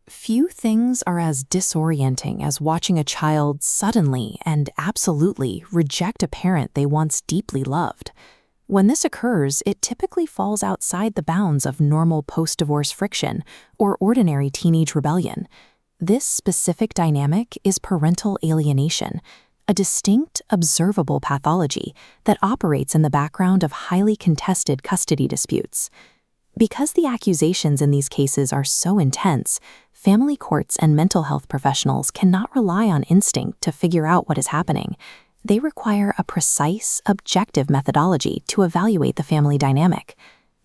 Few things are as disorienting as watching a child suddenly and absolutely reject a parent they once deeply loved. When this occurs, it typically falls outside the bounds of normal post-divorce friction or ordinary teenage rebellion. This specific dynamic is parental alienation, a distinct, observable pathology that operates in the background of highly contested custody disputes. Because the accusations in these cases are so intense, family courts and mental health professionals cannot rely on instinct to figure out what is happening. They require a precise, objective methodology to evaluate the family dynamic.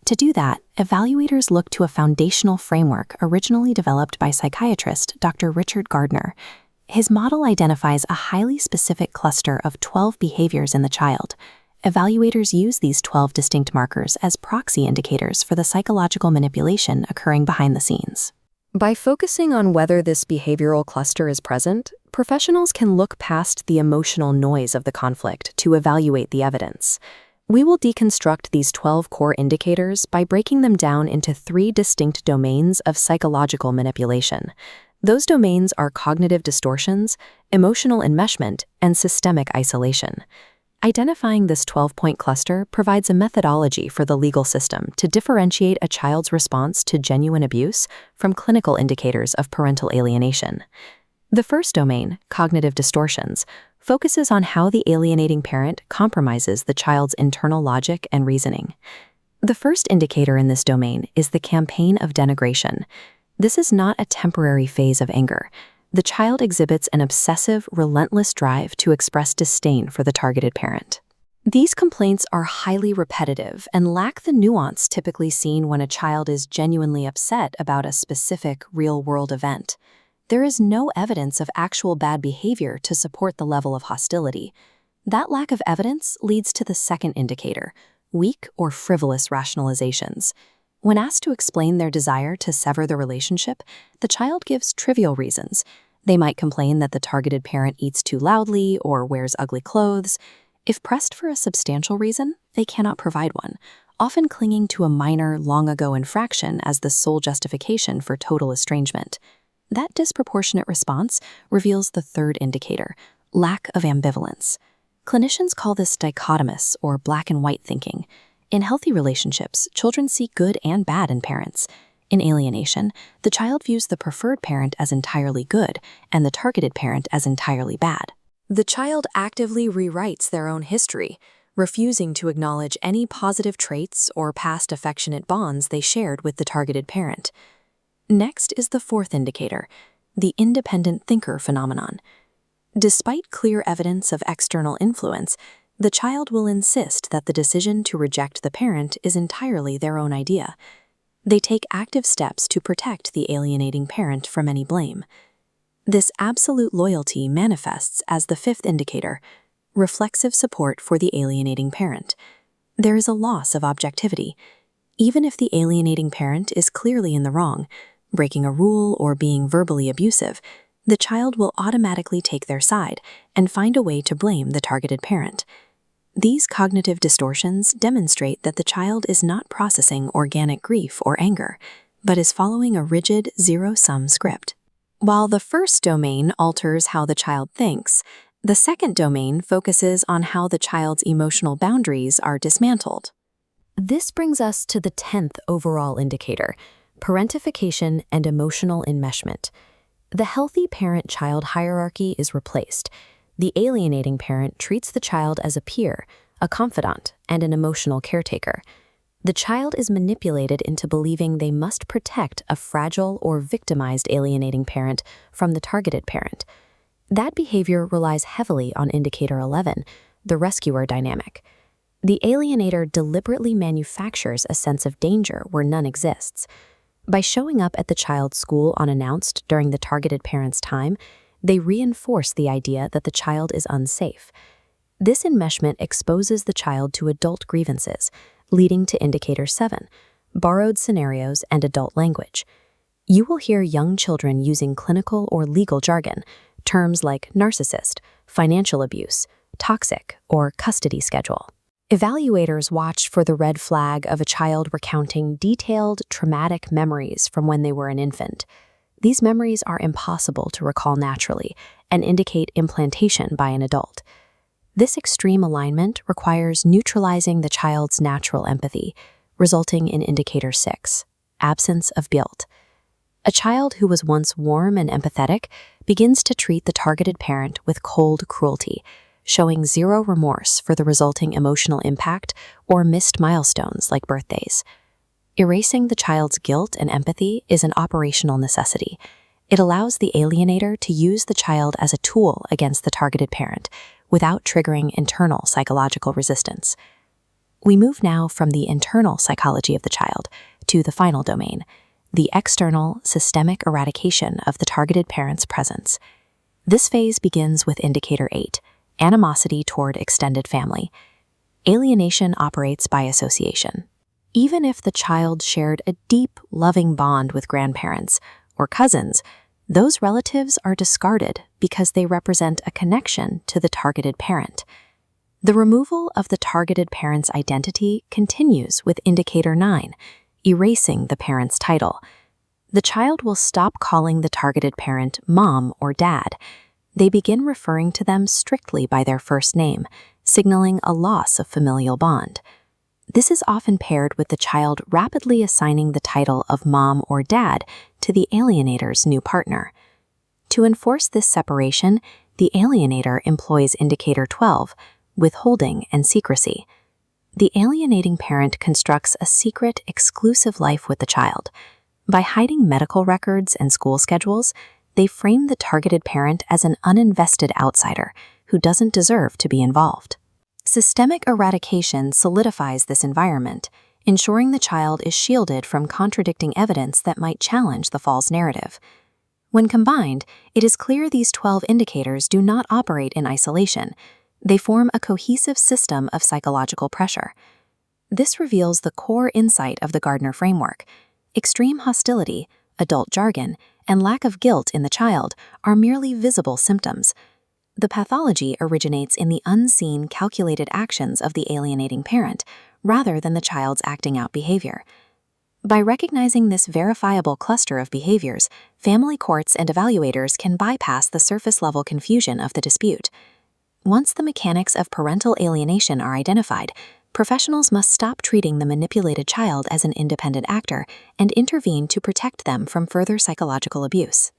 To do that, evaluators look to a foundational framework originally developed by psychiatrist Dr. Richard Gardner. His model identifies a highly specific cluster of 12 behaviors in the child. Evaluators use these 12 distinct markers as proxy indicators for the psychological manipulation occurring behind the scenes. By focusing on whether this behavioral cluster is present, professionals can look past the emotional noise of the conflict to evaluate the evidence. We will deconstruct these 12 core indicators by breaking them down into 3 distinct domains of psychological manipulation. Those domains are cognitive distortions, emotional enmeshment, and systemic isolation. Identifying this 12-point cluster provides a methodology for the legal system to differentiate a child's response to genuine abuse from clinical indicators of parental alienation. The first domain, cognitive distortions, focuses on how the alienating parent compromises the child's internal logic and reasoning. The first indicator in this domain is the campaign of denigration. This is not a temporary phase of anger. The child exhibits an obsessive, relentless drive to express disdain for the targeted parent. These complaints are highly repetitive and lack the nuance typically seen when a child is genuinely upset about a specific real-world event. There is no evidence of actual bad behavior to support the level of hostility. That lack of evidence leads to the second indicator, weak or frivolous rationalizations. When asked to explain their desire to sever the relationship, the child gives trivial reasons. They might complain that the targeted parent eats too loudly or wears ugly clothes. If pressed for a substantial reason, they cannot provide one, often clinging to a minor, long-ago infraction as the sole justification for total estrangement. That disproportionate response reveals the third indicator, lack of ambivalence. Clinicians call this dichotomous or black and white thinking. In healthy relationships, children see good and bad in parents. In alienation, the child views the preferred parent as entirely good and the targeted parent as entirely bad. The child actively rewrites their own history, refusing to acknowledge any positive traits or past affectionate bonds they shared with the targeted parent. Next is the fourth indicator, the independent thinker phenomenon. Despite clear evidence of external influence, the child will insist that the decision to reject the parent is entirely their own idea. They take active steps to protect the alienating parent from any blame. This absolute loyalty manifests as the fifth indicator, reflexive support for the alienating parent. There is a loss of objectivity. Even if the alienating parent is clearly in the wrong, breaking a rule or being verbally abusive, the child will automatically take their side and find a way to blame the targeted parent. These cognitive distortions demonstrate that the child is not processing organic grief or anger, but is following a rigid, zero-sum script. While the first domain alters how the child thinks, the second domain focuses on how the child's emotional boundaries are dismantled. This brings us to the 10th overall indicator, parentification and emotional enmeshment. The healthy parent-child hierarchy is replaced. The alienating parent treats the child as a peer, a confidant, and an emotional caretaker. The child is manipulated into believing they must protect a fragile or victimized alienating parent from the targeted parent. That behavior relies heavily on indicator 11, the rescuer dynamic. The alienator deliberately manufactures a sense of danger where none exists. By showing up at the child's school unannounced during the targeted parent's time, they reinforce the idea that the child is unsafe. This enmeshment exposes the child to adult grievances, leading to indicator 7, borrowed scenarios and adult language. You will hear young children using clinical or legal jargon, terms like narcissist, financial abuse, toxic, or custody schedule. Evaluators watch for the red flag of a child recounting detailed, traumatic memories from when they were an infant. These memories are impossible to recall naturally and indicate implantation by an adult. This extreme alignment requires neutralizing the child's natural empathy, resulting in indicator 6, absence of guilt. A child who was once warm and empathetic begins to treat the targeted parent with cold cruelty, showing zero remorse for the resulting emotional impact or missed milestones like birthdays. Erasing the child's guilt and empathy is an operational necessity. It allows the alienator to use the child as a tool against the targeted parent without triggering internal psychological resistance. We move now from the internal psychology of the child to the final domain, the external systemic eradication of the targeted parent's presence. This phase begins with indicator 8, animosity toward extended family. Alienation operates by association. Even if the child shared a deep, loving bond with grandparents or cousins, those relatives are discarded because they represent a connection to the targeted parent. The removal of the targeted parent's identity continues with indicator 9, erasing the parent's title. The child will stop calling the targeted parent mom or dad. They begin referring to them strictly by their first name, signaling a loss of familial bond. This is often paired with the child rapidly assigning the title of mom or dad to the alienator's new partner. To enforce this separation, the alienator employs indicator 12, withholding and secrecy. The alienating parent constructs a secret, exclusive life with the child. By hiding medical records and school schedules, they frame the targeted parent as an uninvested outsider who doesn't deserve to be involved. Systemic eradication solidifies this environment, ensuring the child is shielded from contradicting evidence that might challenge the false narrative. When combined, it is clear these 12 indicators do not operate in isolation. They form a cohesive system of psychological pressure. This reveals the core insight of the Gardner framework. Extreme hostility, adult jargon, and lack of guilt in the child are merely visible symptoms. The pathology originates in the unseen, calculated actions of the alienating parent, rather than the child's acting out behavior. By recognizing this verifiable cluster of behaviors, family courts and evaluators can bypass the surface-level confusion of the dispute. Once the mechanics of parental alienation are identified, professionals must stop treating the manipulated child as an independent actor and intervene to protect them from further psychological abuse.